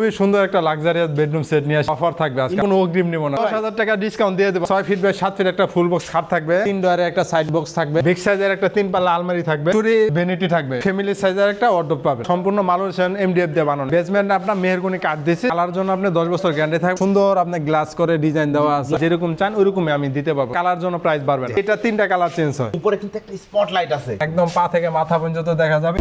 খুবই সুন্দর একটা লাক্সারিয়াস বেডরুম সেট নিয়ে অফার থাকবে আজকে। কোনো অগ্রিম নিব না, 10,000 টাকা ডিসকাউন্ট দিয়ে দেবো। 6 ফিট বাই 7 ফিট একটা ফুল বক্স খাট থাকবে, 3 ডয়ারের একটা সাইড বক্স থাকবে, বিগ সাইজের একটা 3 পাল্লা আলমারি থাকবে, চুরি ভ্যানিটি থাকবে, ফ্যামিলি সাইজের একটা ওয়ার্ডরোব পাবে, সম্পূর্ণ মালয়েশিয়ান এমডিএফ দিয়ে বানানো। বেসমেন্ট আপনার মেহেরগনি কাঠ দিয়েছি, কালার জন্য আপনি 10 বছর গ্যারান্টি থাকবে। সুন্দর আপনি গ্লাস করে ডিজাইন দেওয়া আছে, যেরকম চান ওইরকমই আমি দিতে পারবো। কালার জন্য প্রাইস বাড়বে না। এটা 3টা কালার চেঞ্জ হয়। উপরে কিন্তু একটা স্পটলাইট আছে, একদম পা থেকে মাথা পর্যন্ত দেখা যাবে।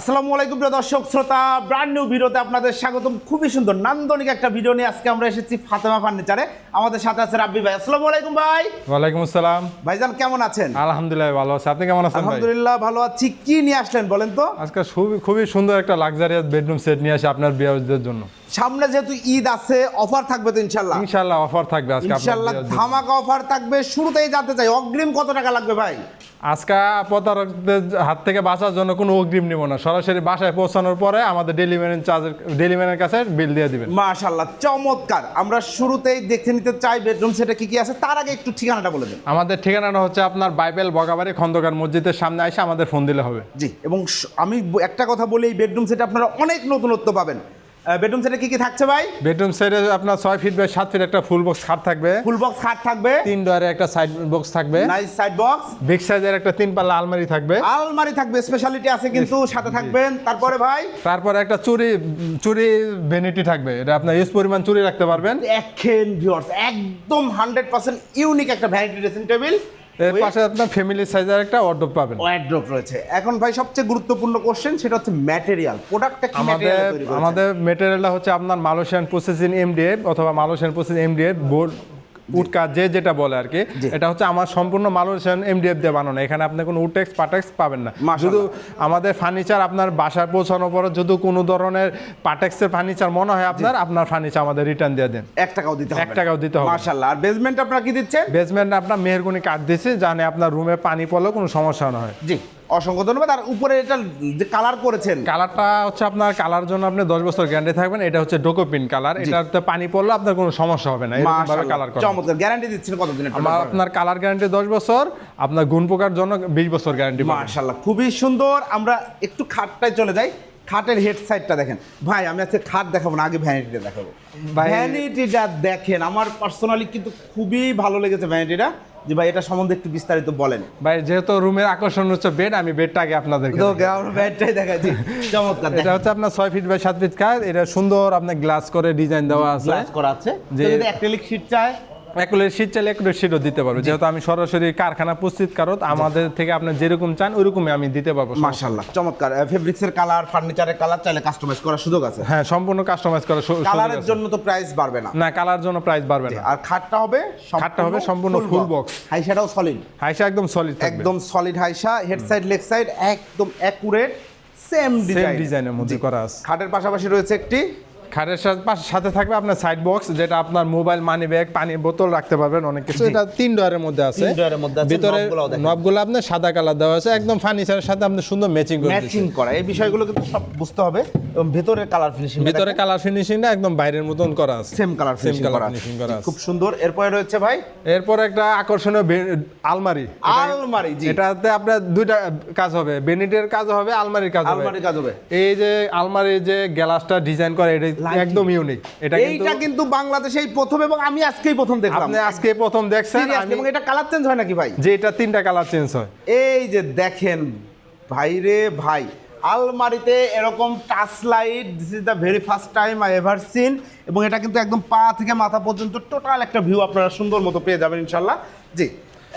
আসসালামু আলাইকুম প্রিয় দর্শক শ্রোতা, ব্র্যান্ড নিউ ভিডিওতে আপনাদের স্বাগতম। খুবই সুন্দর নান্দনিক একটা ভিডিও নিয়ে আজকে আমরা এসেছি ফাতেমা ফার্নিচারে। আমাদের সাথে আছে রাব্বি ভাই। আসসালামু আলাইকুম ভাই। ওয়ালাইকুম আসসালাম। ভাইজান কেমন আছেন? আলহামদুলিল্লাহ ভালো আছি, আপনি কেমন আছেন ভাই? আলহামদুলিল্লাহ ভালো আছি। কি নিয়ে আসলেন বলেন তো? আজকে খুবই সুন্দর একটা লাক্সারিয়াস বেডরুম সেট নিয়ে আসি আপনার বিয়ারদের জন্য। সামনে যেহেতু ঈদ আছে, অফার থাকবে তো ইনশাআল্লাহ? ইনশাআল্লাহ অফার থাকবে আজকে আপনার ইনশাআল্লাহ ধামাকা অফার থাকবে। শুরুতেই জানতে চাই অগ্রিম কত টাকা লাগবে ভাই? আজকে প্রতারকদের হাত থেকে বাঁচার জন্য কোনো অগ্রিম নিব না, সরাসরি বাসায় পৌঁছানোর পরে আমাদের ডেলিভারির কাছে বিল দিয়ে দিবেন। মাশাআল্লাহ চমৎকার। আমরা শুরুতেই দেখে নিতে চাই বেডরুম সেটে কি কি আছে। তার আগে একটু ঠিকানাটা বলে দেন। আমাদের ঠিকানাটা হচ্ছে আপনার বাইবেল বগাবাড়ি খন্দকার মসজিদের সামনে এসে আমাদের ফোন দিলে হবে। জি, এবং আমি একটা কথা বলি, এই বেডরুম সেটে আপনারা অনেক নতুনত্ব পাবেন। বেডরুম সেটে কি কি থাকছে ভাই? বেডরুম সেটে আপনার 6 ফিট বাই 7 ফিট একটা ফুল বক্স খাট থাকবে, ফুল বক্স খাট থাকবে, 3 ডয়ারের একটা সাইড বক্স থাকবে, নাইস সাইড বক্স, বিগ সাইজের একটা 3 পাল্লা আলমারি থাকবে, আলমারি থাকবে, স্পেশালিটি আছে কিন্তু সাথে থাকবেন। তারপরে ভাই তারপরে একটা চুরি ভ্যানিটি থাকবে, এটা আপনার ইউজ পরিমাণ চুরি রাখতে পারবেন। দেখেন ভিউয়ার্স, একদম 100% ইউনিক একটা ভ্যানিটি ড্রেসিং টেবিল। এর পাশে আপনার ফ্যামিলি সাইজের একটা ওয়ার্ডরোব পাবেন। ওয়ার্ডরোব রয়েছে। এখন ভাই সবচেয়ে গুরুত্বপূর্ণ কোশ্চেন, সেটা হচ্ছে ম্যাটেরিয়াল। প্রোডাক্টটা কি ম্যাটেরিয়াল তৈরি করেছে? আমাদের ম্যাটেরিয়ালটা হচ্ছে আপনার মালয়েশিয়ান প্রসেসিং এমডিএফ অথবা Malaysian processing MDF board woodcut যেটা বলে আর কি। এটা হচ্ছে আমার সম্পূর্ণ মালয়েশিয়ান এমডিএফ দিয়ে বানানো। এখানে আপনি কোনো উডটেক্স পাটেক্স পাবেন না। শুধু আমাদের ফার্নিচার আপনার বাসায় পৌঁছানোর পর যদি কোনো ধরনের পাটেক্সের ফার্নিচার মনে হয় আপনার ফার্নিচার আমাদের রিটার্ন দিয়ে দেন। 1 টাকাও দিতে হবে? 1 টাকাও দিতে হবে। মাশাআল্লাহ। আর বেসমেন্ট আপনারা কি দিচ্ছেন? বেসমেন্ট আপনার মেহেরগনি কাঠ দিয়েছে, জানে আপনার রুমে পানি পড়লেও কোনো সমস্যা না হয়। জি, অসংখ্য ধন্যবাদ। আর উপরে এটা যে কালার করেছেন, কালারটা হচ্ছে আপনার কালার জন্য আপনি 10 বছর গ্যারান্টি থাকবেন। এটা হচ্ছে ডোকোপিন কালার, এটাতে পানি পড়লে আপনার কোনো সমস্যা হবে না। এরকম ভাবে কালার করা। চমৎকার। গ্যারান্টি দিচ্ছেন কতদিনের? আপনার কালার গ্যারান্টি 10 বছর, আপনার গুণ পোকার জন্য 20 বছর গ্যারান্টি। মাশাআল্লাহ খুবই সুন্দর। আমরা একটু খাটটায় চলে যাই। খাটের হেড সাইডটা দেখেন ভাই। আমি আজকে খাট দেখাবো না, আগে ভ্যানিটিটা দেখাবো। ভ্যানিটিটা দেখেন, আমার পার্সোনালি কিন্তু খুবই ভালো লেগেছে ভ্যানিটিটা। যে ভাই এটা সম্বন্ধে একটু বিস্তারিত বলেন ভাই। যেহেতু রুমের আকর্ষণ হচ্ছে বেড, আমি বেডটা আগে আপনাদেরকে বেডটাই দেখাচ্ছি। চমৎকার। এটা হচ্ছে আপনার 6 ফিট বাই 7 ফিট কাঠ। এটা সুন্দর আপনার গ্লাস করে ডিজাইন দেওয়া আছে, গ্লাস করা আছে। যে যদি অ্যাক্রিলিক শীট চায়, অ্যাকুরেট শীট চাইলে অ্যাকুরেট শীটও দিতে পারবো। যেহেতু আমি সরাসরি কারখানা প্রস্তুতকারক, আমাদের থেকে আপনি যেরকম চান ওইরকমই আমি দিতে পারবো। মাশাআল্লাহ চমৎকার। ফেব্রিক্সের কালার, ফার্নিচারের কালার চাইলে কাস্টমাইজ করার সুযোগ আছে। হ্যাঁ, সম্পূর্ণ কাস্টমাইজ করার সুযোগ আছে। কালারের জন্য তো প্রাইস বাড়বে না? না, কালার জন্য প্রাইস বাড়বে না। আর খাটটা হবে সম্পূর্ণ ফুল বক্স। হাইসাটাও সলিড, হাইসা একদম সলিড থাকবে, একদম সলিড হাইসা। হেড সাইড লেগ সাইড একদম অ্যাকুরেট সেম ডিজাইনের মধ্যে করা আছে। খাটের পাশাপাশি রয়েছে একটি খাটের সাথে থাকবে আপনার সাইড বক্স, যেটা আপনার মোবাইল, মানি ব্যাগ, পানির বোতল রাখতে পারবেন, অনেক কিছু। এটা 3 ডয়ারের মধ্যে আছে। ভিতরে নবগুলো আপনার সাদা কালার দেওয়া আছে, একদম ফার্নিচারের সাথে আপনি সুন্দর ম্যাচিং করা। এই বিষয়গুলো কিন্তু সব বুঝতে হবে। এবং ভিতরের কালার ফিনিশিং, ভিতরে কালার ফিনিশিংটা একদম বাইরের মতন করা আছে, সেম কালার ফিনিশিং করা আছে, খুব সুন্দর। এরপরে রয়েছে ভাই, এরপর একটা আকর্ষণীয় আলমারি। জি, এটাতে আপনার দুইটা কাজ হবে, বেনিটের কাজ হবে, আলমারির কাজ হবে। এই যে আলমারির যে গ্লাসটা ডিজাইন করে, এটা একদম ইউনিক। এইটা কিন্তু বাংলাদেশে এই প্রথম, এবং আমি আজকেই প্রথম দেখলাম। আপনি আজকে প্রথম দেখছেন। এবং এটা কালার চেঞ্জ হয় নাকি ভাই? যে এটা 3টা কালার চেঞ্জ হয়। এই যে দেখেন ভাই রে ভাই, আলমারিতে এরকম touch light, this is the very first time I ever seen. এবং এটা কিন্তু একদম পা থেকে মাথা পর্যন্ত টোটাল একটা ভিউ আপনারা সুন্দর মতো পেয়ে যাবেন ইনশাআল্লাহ। জি,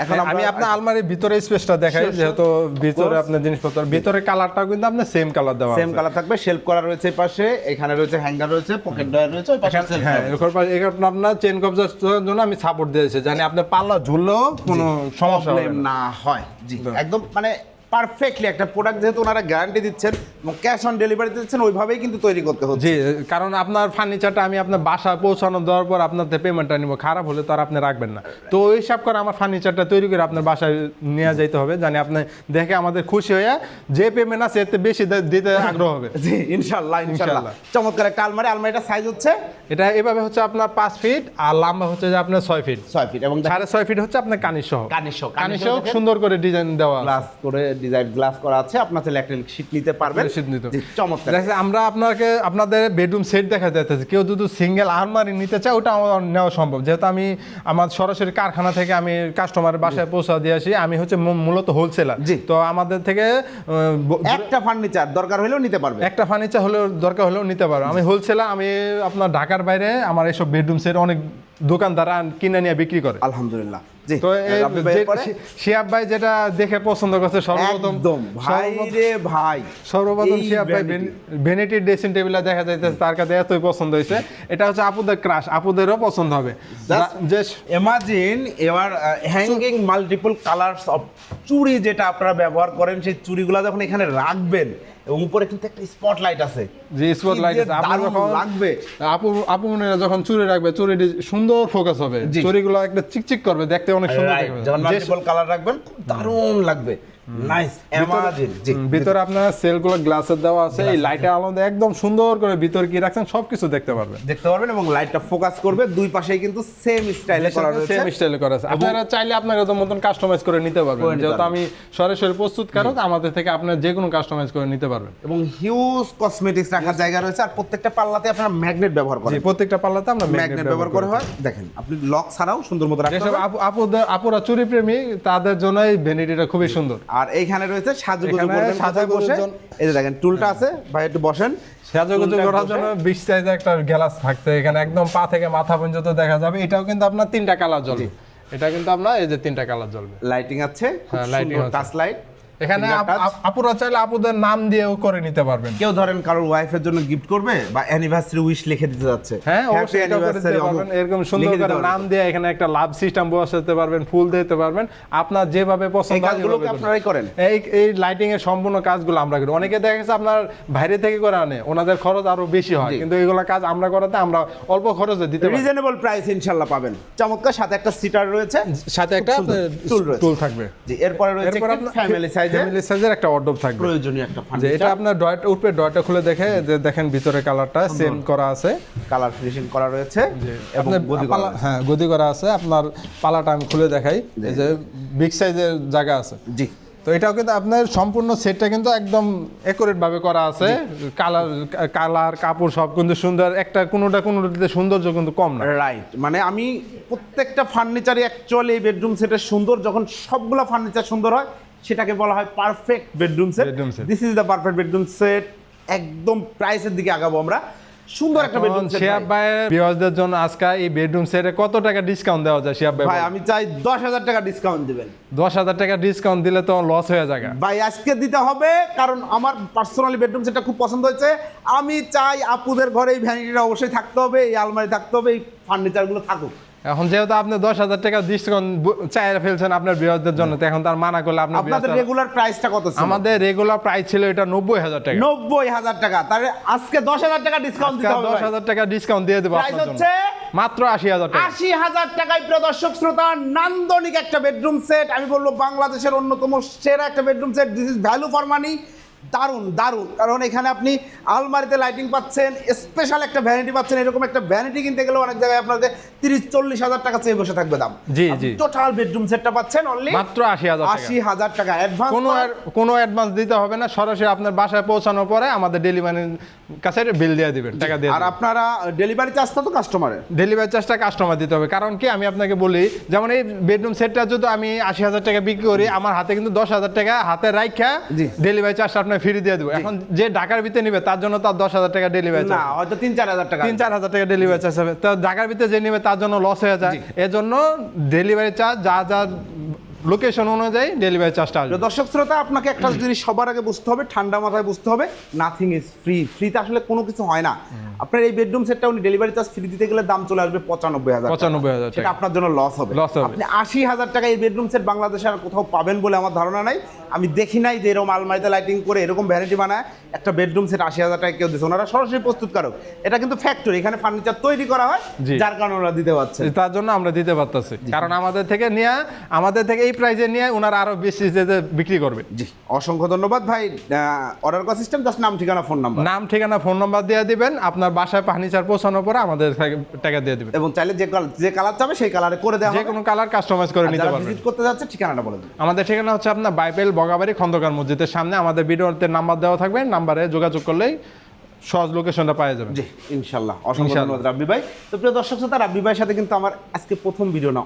এখন আমি আপনার আলমারির ভিতরে স্পেসটা দেখাই, যেহেতু ভিতরে আপনার জিনিসপত্র, ভিতরে কালারটাও কিন্তু আপনার সেম কালার দেওয়া আছে, সেম কালার থাকবে। শেলফ করা রয়েছে পাশে, এখানে রয়েছে হ্যাঙ্গার রয়েছে, পকেট ড্রয়ার রয়েছে ওই পাশে। হ্যাঁ, এখানে আপনার চেন কবজার জন্য আমি সাপোর্ট দিয়েছি, জানি আপনার পাল্লা ঝুললেও কোনো সমস্যা না হয়। জি, একদম মানে পারফেক্টলি একটা প্রোডাক্ট, যেহেতু ওনারা গ্যারান্টি দিচ্ছেন এবং ক্যাশ অন ডেলিভারি দিচ্ছেন, ওইভাবেই কিন্তু তৈরি করতে হচ্ছে। জি, কারণ আপনার ফার্নিচারটা আমি আপনার বাসায় পৌঁছানো দেওয়ার পর আপনার পেমেন্টটা নিব, খারাপ হলে তো আর আপনি রাখবেন না। তো ওই হিসাব করে আমার ফার্নিচারটা তৈরি করে আপনার বাসায় নিয়ে যাইতে হবে, জানি আপনি দেখে আমাদের খুশি হয়ে যে পেমেন্ট আছে এতে বেশি দিতে আগ্রহ হবে। জি, ইনশাআল্লাহ। চমৎকার একটা আলমারি। আলমারিটা সাইজ হচ্ছে এটা এভাবে হচ্ছে আপনার 5 ফিট, আর লম্বা হচ্ছে যে আপনার 6 ফিট, 6 ফিট, এবং 6.5 ফিট হচ্ছে আপনার কানিশ সহ কানিশ সুন্দর করে ডিজাইন দেওয়া, গ্লাস করে ডিজাইন গ্লাস করা আছে, আপনার চাইলে একটা শীট নিতে পারবেন। শীট নিতে জি, চমৎকার। দেখেন আমরা আপনাদের বেডরুম সেট দেখা যাইতেছে, কেউ যদি সিঙ্গেল আলমারি নিতে চায় ওটা আমার নেওয়া সম্ভব, যেহেতু আমি আমার সরাসরি কারখানা থেকে আমি কাস্টমারের বাসায় পৌঁছা দিয়ে আসি, আমি হচ্ছে মূলত হোলসেলার। জি। তো আমাদের থেকে একটা ফার্নিচার দরকার হলেও নিতে পারবে, একটা ফার্নিচার হলেও দরকার হলেও নিতে পারো। আমি হোলসেলার, আমি আপনার ঢাকার বাইরে আমার এইসব বেডরুম সেট অনেক দোকানদার কিনে নিয়ে বিক্রি করে। আলহামদুলিল্লাহ। জি, তো রাব্বি ভাইয়ের পরে? শিহাব ভাই যেটা দেখে পছন্দ করছে সর্বপ্রথম, একদম ভাই রে ভাই, সর্বপ্রথম এই শিহাব ভাই vanity। ভ্যানিটি ড্রেসিং টেবিলটা দেখা যাইতেছে, তার কাছে এতই পছন্দ হয়েছে। এটা হচ্ছে আপুদের ক্রাশ, আপুদেরও পছন্দ হবে। যে ইমাজিন এবার হ্যাঙ্গিং মাল্টিপল কালারস অফ চুড়ি যেটা আপনারা ব্যবহার করেন, সেই চুড়িগুলো যখন এখানে রাখবেন এবং উপরে কিন্তু একটা স্পটলাইট আছে, যে স্পটলাইট কি যে আছে, আপনি দারুণ যখন লাগবে। আপু মনেরা যখন চুরি রাখবে, চুরিটি সুন্দর ফোকাস হবে, জি। চুরিগুলো একটা চিকচিক করবে, দেখতে অনেক সুন্দর Right, লাগবে। যখন মাল্টিপল কালার রাখবেন খুব দারুণ লাগবে। Nice, imagine. জি, ভিতরে আপনার সেলগুলো গ্লাসের দেওয়া আছে, এই লাইটের আলোতে একদম সুন্দর করে ভিতর কি রাখছেন সবকিছু দেখতে পারবেন, দেখতে পারবেন এবং লাইটটা ফোকাস করবে। দুই পাশেই কিন্তু সেম স্টাইলে করা রয়েছে। সেম স্টাইলে করা আছে। আপনারা চাইলে আপনাদের মতন কাস্টমাইজ করে নিতে পারবেন, করে নিতে যেহেতু পারবেন। আমি সরাসরি প্রস্তুতকারক, আমাদের থেকে আপনারা যে কোনো কাস্টমাইজ করে নিতে পারবেন। এবং হিউজ কসমেটিক্স রাখার জায়গা রয়েছে, আর প্রত্যেকটা পাল্লাতে আপনারা ম্যাগনেট ব্যবহার জি, করেন। প্রত্যেকটা পাল্লাতে আমরা ম্যাগনেট ব্যবহার করে হয়, দেখেন আপনি লক ছাড়াও সুন্দর মতো রাখতে যেসব পারবেন। আপুরা চুরি প্রেমী তাদের জন্য এই ভ্যানিটিটা খুবই সুন্দর। আর এইখানে রয়েছে সাজুগুজু এখানে করবেন মাথায় সাজুগুজুর বসে। জন্য- এই যে দেখেন টুলটা আছে, ভাই একটু বসেন। সাজুগুজু টুলটা করার বসে- জন্য 20 সাইজের একটা গ্লাস থাকতে, এখানে একদম পা থেকে মাথা পর্যন্ত দেখা যাবে। এটাও কিন্তু আপনার 3টা কালার জ্বলবে, এটা কিন্তু আপনার এই যে 3টা কালার জ্বলবে। লাইটিং আছে, হ্যাঁ, lighting আছে। Touch light. এখানে আপুরা চাইলে আপুদের নাম দিয়েও করে নিতে পারবেন। কেউ ধরেন কারোর ওয়াইফের জন্য গিফট করবে বা অ্যানিভার্সারি উইশ লিখে দিতে যাচ্ছে, হ্যাঁ, অবশ্যই Happy এটাও করে দিতে anniversary পারবেন। অমুক এরকম সুন্দর লিখে দিতে করে পারবেন। নাম দিয়ে এখানে একটা লাভ সিস্টেম বসাতে পারবেন, ফুল দিতে পারবেন, আপনার যেভাবে পছন্দ এই হয় কাজগুলো সেভাবে করবেন। আপনারাই করেন। এই লাইটিং এর সম্পূর্ণ কাজগুলো আমরা করি। অনেকে দেখা গেছে আপনার বাইরে থেকে করে আনে, ওনাদের খরচ আরো বেশি হয়, জি। কিন্তু এগুলো কাজ আমরা করাতে আমরা অল্প খরচে দিতে পারি। রিজনেবল প্রাইস ইনশাআল্লাহ পাবেন। চমৎকার, সাথে একটা সিটার রয়েছে, সাথে একটা খুব সুন্দর টুল রয়েছে। টুল থাকবে। জি, এরপরে রয়েছে এরপর একটা আপনার ফ্যামিলি সাইজের ফ্যামিলি সাইজের একটা অর্ডব থাকবে। প্রয়োজনীয় একটা যে এটা ফার্নিচার, আপনার উপরে ডয়টা খুলে দেখে যে দেখেন ভিতরে কালারটা সেম করা আছে, কালার ফিনিশিং করা রয়েছে এবং আপনার গদি করা রয়েছে। হ্যাঁ গদি করা আছে। আপনার পালাটা আমি খুলে দেখাই, এই যে বিগ সাইজের জায়গা আছে। জি, তো এটাও কিন্তু আপনার সম্পূর্ণ সেটটা কিন্তু একদম একুরেট ভাবে করা আছে, কালার কাপড় সব কিন্তু সুন্দর, একটা কোনোটাতে সৌন্দর্য কিন্তু কম না। রাইট, মানে আমি প্রত্যেকটা ফার্নিচারই অ্যাকচুয়ালি এই বেডরুম সেটের সুন্দর। যখন সবগুলো ফার্নিচার সুন্দর হয় সেটাকে বলা হয় perfect bedroom set. Bedroom set। This is the perfect bedroom set. একদম প্রাইসের দিকে আগাবো আমরা। সুন্দর একটা বেডরুম সেট। শিহাব ভাইয়ের ভিউয়ারদের জন্য আজকে এই বেডরুম সেটে কত টাকা ডিসকাউন্ট দেওয়া যায় শিহাব ভাই? ভাই আমি চাই 10,000 টাকা ডিসকাউন্ট দিবেন। 10,000 টাকা ডিসকাউন্ট দিলে তো লস হয়ে যায়। ভাই আজকে দিতে হবে, কারণ আমার পার্সোনালি বেডরুম সেটটা খুব পছন্দ হয়েছে। আমি চাই আপুদের ঘরে এই ভ্যানিটিটা অবশ্যই থাকতে হবে, এই আলমারি থাকতে হবে, এই ফার্নিচারগুলো থাকুক। এখন যেহেতু আপনি 10,000 টাকা ডিসকাউন্ট চাইয়ে ফেলছেন আপনার ভিউয়ারদের জন্য, তো এখন তার মানা করলে আপনি আপনাদের রেগুলার প্রাইসটা কত ছিল? আমাদের রেগুলার প্রাইস ছিল এটা 90,000 টাকা। 90,000 টাকা। তাহলে আজকে 10,000 টাকা ডিসকাউন্ট দিতে হবে। 10,000 টাকা ডিসকাউন্ট দিয়ে দেবো প্রাইস আপনার জন্য। হচ্ছে মাত্র 80,000 টাকা। 80,000 টাকায় প্রিয় দর্শক শ্রোতা, নান্দনিক একটা বেডরুম সেট। আমি বলবো বাংলাদেশের অন্যতম সেরা একটা bedroom set. This is value for money. দারুণ দারুণ, কারণ এখানে আপনি আলমারিতে লাইটিং পাচ্ছেন, স্পেশাল একটা ভ্যানিটি পাচ্ছেন। এরকম একটা ভ্যানিটি কিনতে গেলে অনেক জায়গায় আপনাদের 30-40,000 টাকা চেয়ে বসে থাকবে দাম। জি জি, টোটাল বেডরুম সেটটা পাচ্ছেন অনলি মাত্র 80,000 টাকা। 80,000 টাকা অ্যাডভান্স। কোনো অ্যাডভান্স দিতে হবে না, সরাসরি আপনার বাসায় পৌঁছানোর পরে আমাদের ডেলিভারির কাছে বিল দিয়ে দিবেন, টাকা দিয়ে আর দিবেন। আপনারা ডেলিভারি চার্জটা তো কাস্টমারের। ডেলিভারি চার্জটা কাস্টমার দিতে হবে, কারণ কি আমি আপনাকে বলি, যেমন এই বেডরুম সেটটা যদি আমি 80,000 টাকা বিক্রি করি, আমার হাতে কিন্তু 10,000 টাকা হাতে রাইখা জি। ডেলিভারি চার্জটা আপনার ফ্রি দিয়ে দেবো। এখন যে ঢাকার ভিতরে নিবে তার জন্য তার 10,000 টাকা ডেলিভারি না, চার্জ, হয়তো 3-4,000 টাকা। 3-4,000 টাকা ডেলিভারি চার্জ হবে। তো ঢাকার ভিতরে যে নিবে তার জন্য লস হয়ে যায়, এজন্য ডেলিভারি চার্জ যা লোকেশন অনুযায়ী ডেলিভারি চার্জটা আসবে। দর্শক শ্রোতা, আপনাকে একটা জিনিস সবার আগে বুঝতে হবে, ঠান্ডা মাথায় বুঝতে হবে, নাথিং ইজ ফ্রি। ফ্রিতে আসলে কোনো কিছু হয় না। আপনার এই বেডরুম সেটটা উনি ডেলিভারি চার্জ ফ্রি দিতে গেলে দাম চলে আসবে 95,000 95,000 সেটা টাকা। আপনার জন্য লস হবে। Loss হবে। আপনি 80,000 টাকা এই বেডরুম সেট বাংলাদেশে আর কোথাও পাবেন বলে আমার ধারণা নাই। আমি দেখি নাই যে এরকম আলমারিতে লাইটিং করে এরকম ভ্যানিটি বানায় একটা বেডরুম সেট 80,000 টাকা কেউ দিচ্ছে। ওনারা সরাসরি প্রস্তুতকারক, এটা কিন্তু ফ্যাক্টরি, এখানে ফার্নিচার তৈরি করা হয়, জি। যার কারণে ওরা দিতে পারছে। তার জন্য আমরা দিতে পারতেছি, কারণ আমাদের থেকে এই প্রাইজে নিয়ে ওনারা আরো বেশি বিক্রি করবে। জি, অসংখ্য ধন্যবাদ ভাই। অর্ডার করার সিস্টেম জাস্ট নাম ঠিকানা ফোন নাম্বার। নাম ঠিকানা ফোন নাম্বার দিয়ে দিবেন, আপনার আপনার বাসায় ফার্নিচার পৌঁছানোর পরে আমাদের টাকা দিয়ে দিবেন। এবং চাইলে যে কালার চাবে সেই কালারে করে দেওয়া যে কোনো কালার কাস্টমাইজ করে নিতে পারবেন। ভিজিট করতে যাচ্ছে ঠিকানাটা বলে দিন। আমাদের ঠিকানা হচ্ছে আপনার বাইবেল বগাবাড়ি খন্দকার মসজিদের সামনে। আমাদের ভিডিওতে নাম্বার দেওয়া থাকবে, নাম্বারে যোগাযোগ করলেই সহজ লোকেশনটা পাওয়া যাবে। জি ইনশাল্লাহ, অসংখ্য ধন্যবাদ রাব্বি ভাই। তো প্রিয় দর্শক শ্রোতা, রাব্বি ভাইয়ের সাথে কিন্তু আমার আজকে প্রথম ভিডিও না,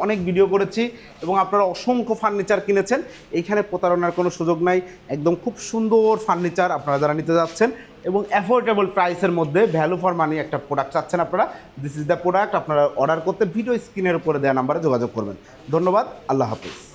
অনেক ভিডিও করেছি এবং আপনারা অসংখ্য ফার্নিচার কিনেছেন। এইখানে প্রতারণার কোনো সুযোগ নাই, একদম খুব সুন্দর ফার্নিচার আপনারা যারা নিতে যাচ্ছেন এবং অ্যাফোর্ডেবল প্রাইসের মধ্যে ভ্যালু ফর মানি একটা প্রোডাক্ট চাচ্ছেন আপনারা, দিস ইজ দ্য প্রোডাক্ট। আপনারা অর্ডার করতে ভিডিও স্ক্রিনের উপরে দেওয়া নাম্বারে যোগাযোগ করবেন। ধন্যবাদ, আল্লাহ হাফিজ।